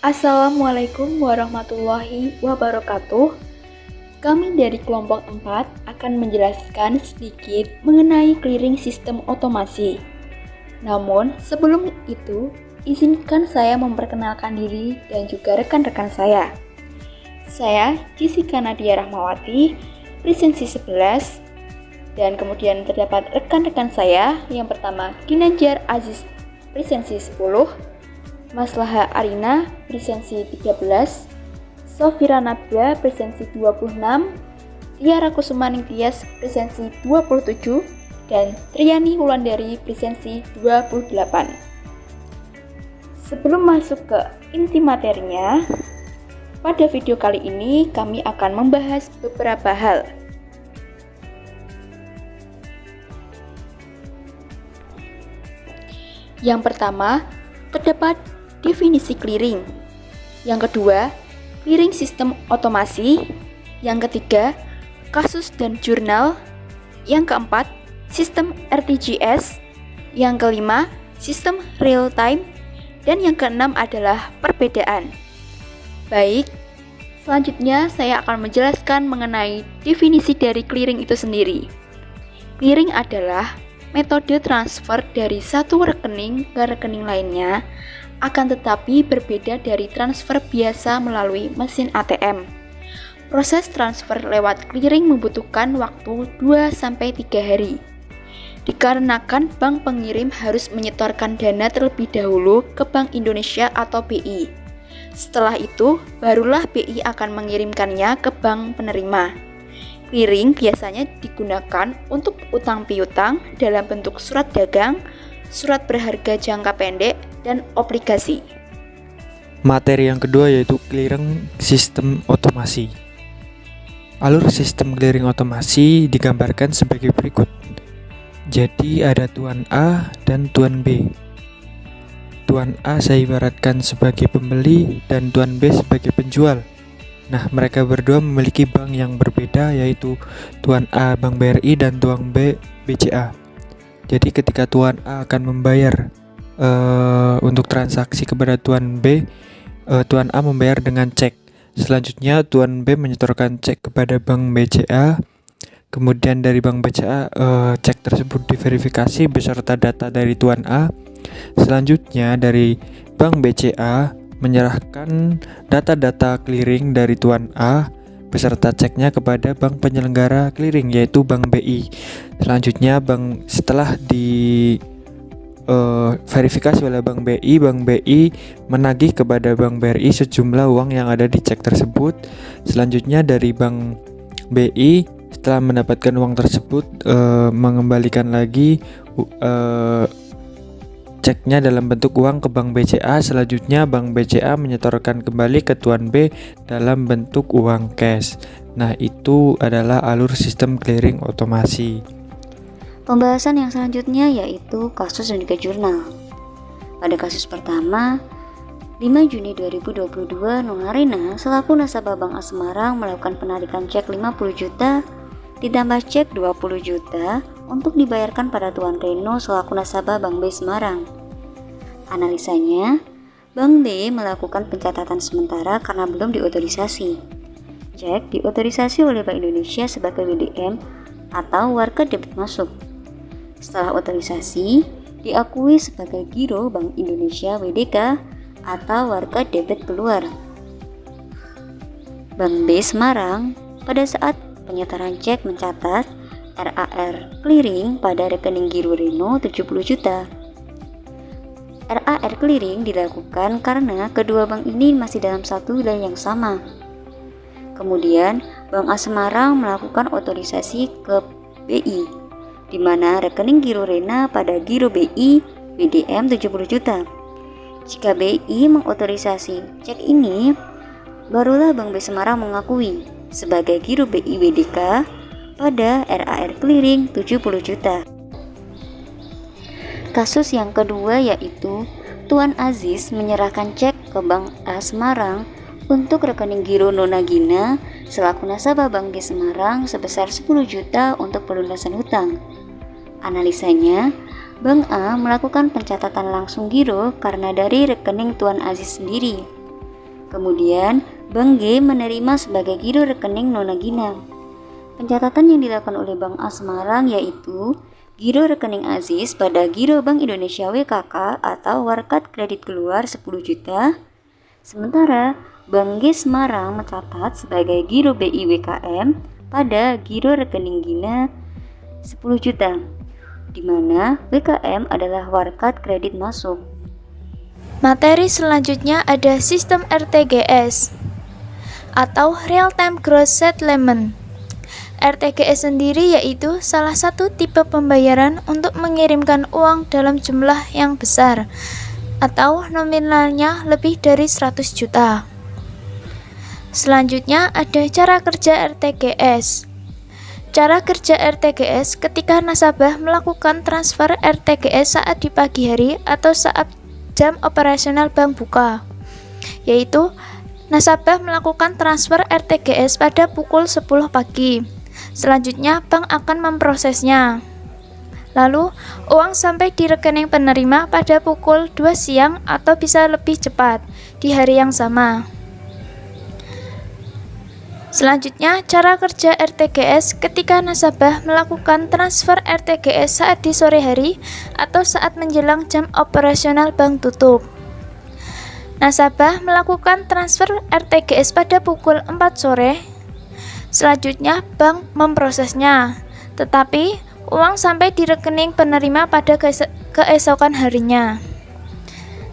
Assalamualaikum warahmatullahi wabarakatuh. Kami dari kelompok 4 akan menjelaskan sedikit mengenai clearing sistem otomasi. Namun, sebelum itu, izinkan saya memperkenalkan diri dan juga rekan-rekan saya. Saya Jessica Nadia Rahmawati, presensi 11, dan kemudian terdapat rekan-rekan saya. Yang pertama, Ginanjar Aziz, presensi 10, Maslaha Arina, presensi 13, Sofira Nabila, presensi 26, Tiara Kusumaning Tias, presensi 27, dan Triani Wulandari, presensi 28. Sebelum masuk ke inti materinya, pada video kali ini kami akan membahas beberapa hal. Yang pertama, terdapat definisi clearing. Yang kedua, clearing sistem otomasi. Yang ketiga, kasus dan jurnal. Yang keempat, sistem RTGS. Yang kelima, sistem real time. Dan yang keenam adalah perbedaan. Baik, selanjutnya saya akan menjelaskan mengenai definisi dari clearing itu sendiri. Clearing adalah metode transfer dari satu rekening ke rekening lainnya, akan tetapi berbeda dari transfer biasa melalui mesin ATM. Proses transfer lewat clearing membutuhkan waktu 2-3 hari. Dikarenakan bank pengirim harus menyetorkan dana terlebih dahulu ke Bank Indonesia atau BI. Setelah itu, barulah BI akan mengirimkannya ke bank penerima. Clearing biasanya digunakan untuk utang piutang dalam bentuk surat dagang, surat berharga jangka pendek, dan obligasi. Materi yang kedua yaitu clearing sistem otomasi. Alur sistem clearing otomasi digambarkan sebagai berikut. Jadi ada tuan A dan tuan B. Tuan A saya ibaratkan sebagai pembeli dan tuan B sebagai penjual. Nah, mereka berdua memiliki bank yang berbeda, yaitu tuan A Bank BRI dan tuan B BCA. Jadi ketika tuan A akan membayar untuk transaksi kepada tuan B, tuan A membayar dengan cek. Selanjutnya tuan B menyetorkan cek kepada Bank BCA. Kemudian dari Bank BCA cek tersebut diverifikasi beserta data dari tuan A. Selanjutnya dari Bank BCA menyerahkan data-data clearing dari tuan A beserta ceknya kepada bank penyelenggara clearing, yaitu Bank BI. Selanjutnya setelah verifikasi oleh Bank BI menagih kepada Bank BRI sejumlah uang yang ada di cek tersebut. Selanjutnya dari Bank BI setelah mendapatkan uang tersebut mengembalikan lagi ceknya dalam bentuk uang ke Bank BCA. Selanjutnya Bank BCA menyetorkan kembali ke tuan B dalam bentuk uang cash. Nah, itu adalah alur sistem clearing otomasi. Pembahasan yang selanjutnya yaitu kasus dan juga jurnal. Pada kasus pertama, 5 Juni 2022, Nunarina selaku nasabah Bank A Semarang melakukan penarikan cek 50 juta ditambah cek 20 juta untuk dibayarkan pada Tuan Reno selaku nasabah Bank B Semarang. Analisanya, Bank B melakukan pencatatan sementara karena belum diotorisasi. Cek diotorisasi oleh Bank Indonesia sebagai WDM atau warga debit masuk. Setelah otorisasi, diakui sebagai giro Bank Indonesia WDK atau warga debit keluar. Bank B Semarang pada saat penyetoran cek mencatat RAR clearing pada rekening giro Reno 70 juta. RAR clearing dilakukan karena kedua bank ini masih dalam satu wilayah yang sama. Kemudian Bank A Semarang melakukan otorisasi ke BI, di mana rekening giro Rena pada giro BI WDM 70 juta. Jika BI mengotorisasi cek ini, barulah Bank B Semarang mengakui sebagai giro BI WDK pada RAR clearing 70 juta. Kasus yang kedua yaitu Tuan Aziz menyerahkan cek ke Bank A Semarang untuk rekening giro Nona Gina selaku nasabah Bank B Semarang sebesar 10 juta untuk pelunasan hutang. Analisanya, Bank A melakukan pencatatan langsung giro karena dari rekening Tuan Aziz sendiri. Kemudian, Bank G menerima sebagai giro rekening Nona Gina. Pencatatan yang dilakukan oleh Bank A Semarang yaitu giro rekening Aziz pada Giro Bank Indonesia WKK atau Warkat Kredit Keluar 10 juta. Sementara Bank G Semarang mencatat sebagai giro BI WKM pada giro rekening Gina 10 juta, di mana WKM adalah Warkat Kredit Masuk. Materi selanjutnya ada sistem RTGS atau Real Time Gross Settlement. RTGS sendiri yaitu salah satu tipe pembayaran untuk mengirimkan uang dalam jumlah yang besar atau nominalnya lebih dari 100 juta. Selanjutnya ada cara kerja RTGS. Cara kerja RTGS ketika nasabah melakukan transfer RTGS saat di pagi hari atau saat jam operasional bank buka, yaitu nasabah melakukan transfer RTGS pada pukul 10 pagi. Selanjutnya bank akan memprosesnya. Lalu uang sampai di rekening penerima pada pukul 2 siang atau bisa lebih cepat di hari yang sama. Selanjutnya, cara kerja RTGS ketika nasabah melakukan transfer RTGS saat di sore hari atau saat menjelang jam operasional bank tutup. Nasabah melakukan transfer RTGS pada pukul 4 sore. Selanjutnya, bank memprosesnya, tetapi uang sampai di rekening penerima pada keesokan harinya.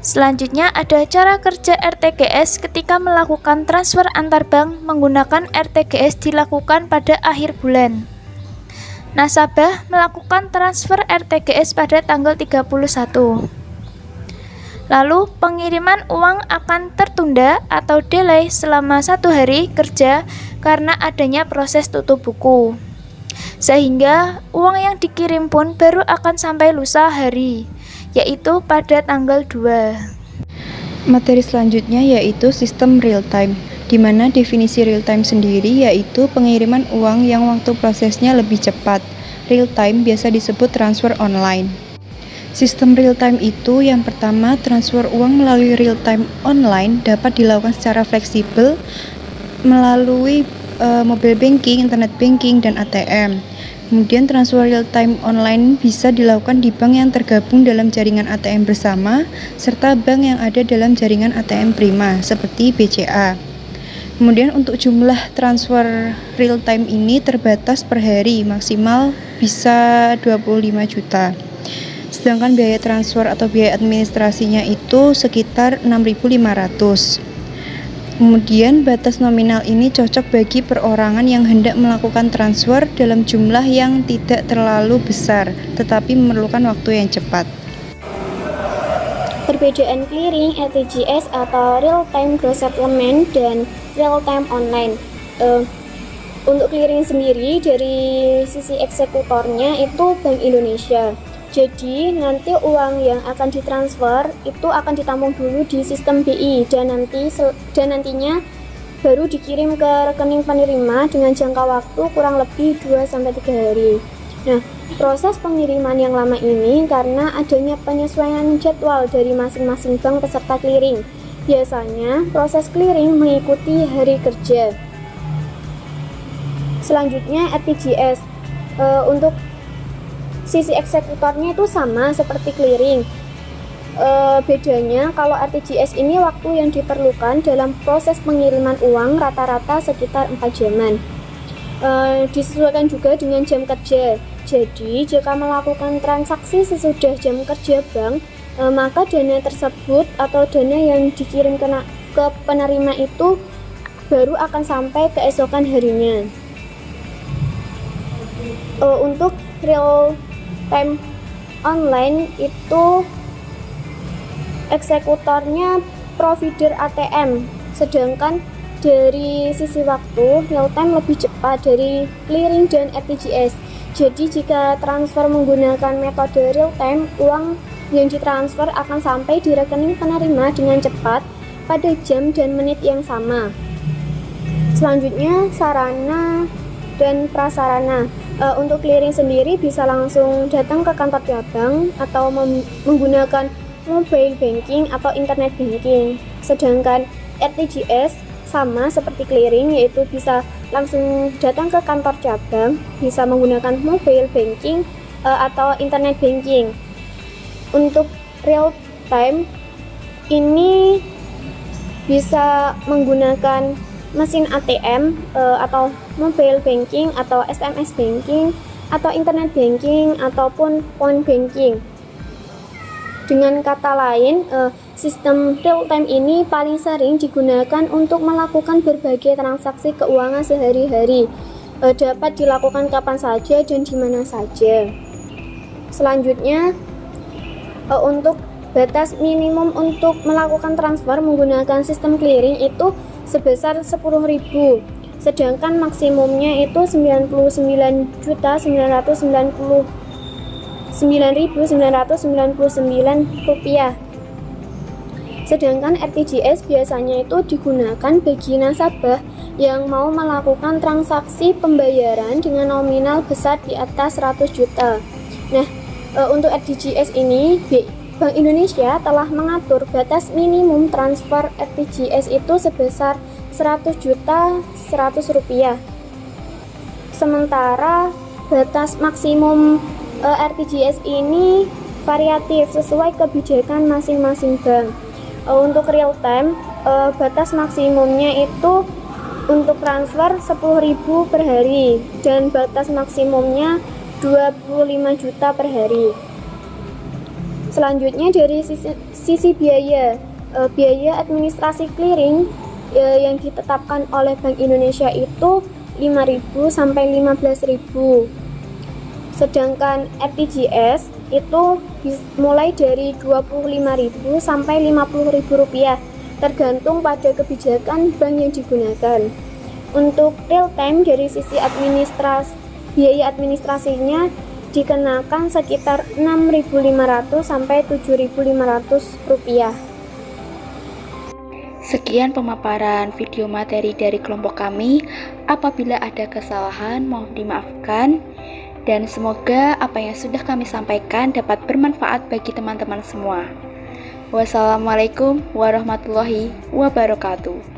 Selanjutnya ada cara kerja RTGS ketika melakukan transfer antar bank menggunakan RTGS dilakukan pada akhir bulan. Nasabah melakukan transfer RTGS pada tanggal 31. Lalu pengiriman uang akan tertunda atau delay selama 1 hari kerja karena adanya proses tutup buku. Sehingga uang yang dikirim pun baru akan sampai lusa hari, yaitu pada tanggal 2. Materi selanjutnya yaitu sistem real time, di mana definisi real time sendiri yaitu pengiriman uang yang waktu prosesnya lebih cepat. Real time biasa disebut transfer online. Sistem real time itu yang pertama, transfer uang melalui real time online dapat dilakukan secara fleksibel melalui mobile banking, internet banking, dan ATM. Kemudian transfer real time online bisa dilakukan di bank yang tergabung dalam jaringan ATM bersama serta bank yang ada dalam jaringan ATM prima seperti BCA. Kemudian untuk jumlah transfer real time ini terbatas per hari, maksimal bisa 25 juta. Sedangkan biaya transfer atau biaya administrasinya itu sekitar 6.500. Kemudian batas nominal ini cocok bagi perorangan yang hendak melakukan transfer dalam jumlah yang tidak terlalu besar, tetapi memerlukan waktu yang cepat. Perbedaan clearing, RTGS atau Real Time Gross Settlement dan Real Time Online. Untuk clearing sendiri dari sisi eksekutornya itu Bank Indonesia. Jadi nanti uang yang akan ditransfer itu akan ditampung dulu di sistem BI dan nantinya baru dikirim ke rekening penerima dengan jangka waktu kurang lebih 2-3 hari. Nah, proses pengiriman yang lama ini karena adanya penyesuaian jadwal dari masing-masing bank peserta clearing. Biasanya proses clearing mengikuti hari kerja. Selanjutnya RTGS. Untuk sisi eksekutornya itu sama seperti clearing. Bedanya kalau RTGS ini waktu yang diperlukan dalam proses pengiriman uang rata-rata sekitar 4 jaman. Disesuaikan juga dengan jam kerja. Jadi jika melakukan transaksi sesudah jam kerja bank, maka dana tersebut atau dana yang dikirim ke penerima itu baru akan sampai keesokan harinya. Untuk real time online itu eksekutornya provider ATM, sedangkan dari sisi waktu real time lebih cepat dari clearing dan RTGS. Jadi jika transfer menggunakan metode real time, uang yang ditransfer akan sampai di rekening penerima dengan cepat pada jam dan menit yang sama. Selanjutnya sarana dan prasarana. Untuk clearing sendiri bisa langsung datang ke kantor cabang atau menggunakan mobile banking atau internet banking. Sedangkan RTGS sama seperti clearing, yaitu bisa langsung datang ke kantor cabang, bisa menggunakan mobile banking atau internet banking. Untuk real time ini bisa menggunakan mesin ATM atau mobile banking atau SMS banking atau internet banking ataupun point banking. Dengan kata lain, sistem real time ini paling sering digunakan untuk melakukan berbagai transaksi keuangan sehari-hari. Dapat dilakukan kapan saja dan di mana saja. Selanjutnya, untuk batas minimum untuk melakukan transfer menggunakan sistem clearing itu sebesar 10.000, sedangkan maksimumnya itu 99.999 rupiah. Sedangkan RTGS biasanya itu digunakan bagi nasabah yang mau melakukan transaksi pembayaran dengan nominal besar di atas 100 juta. Nah, untuk RTGS ini Bank Indonesia telah mengatur batas minimum transfer RTGS itu sebesar 100 juta 100 rupiah. Sementara batas maksimum RTGS ini variatif sesuai kebijakan masing-masing bank. Untuk real time, batas maksimumnya itu untuk transfer 10.000 per hari dan batas maksimumnya 25 juta per hari. Selanjutnya dari sisi biaya administrasi clearing yang ditetapkan oleh Bank Indonesia itu 5.000 sampai 15.000. Sedangkan RTGS itu mulai dari 25.000 sampai 50.000 rupiah, tergantung pada kebijakan bank yang digunakan. Untuk real time dari sisi biaya administrasinya dikenakan sekitar 6.500 sampai 7.500 rupiah. Sekian pemaparan video materi dari kelompok kami. Apabila ada kesalahan, mohon dimaafkan. Dan semoga apa yang sudah kami sampaikan dapat bermanfaat bagi teman-teman semua. Wassalamualaikum warahmatullahi wabarakatuh.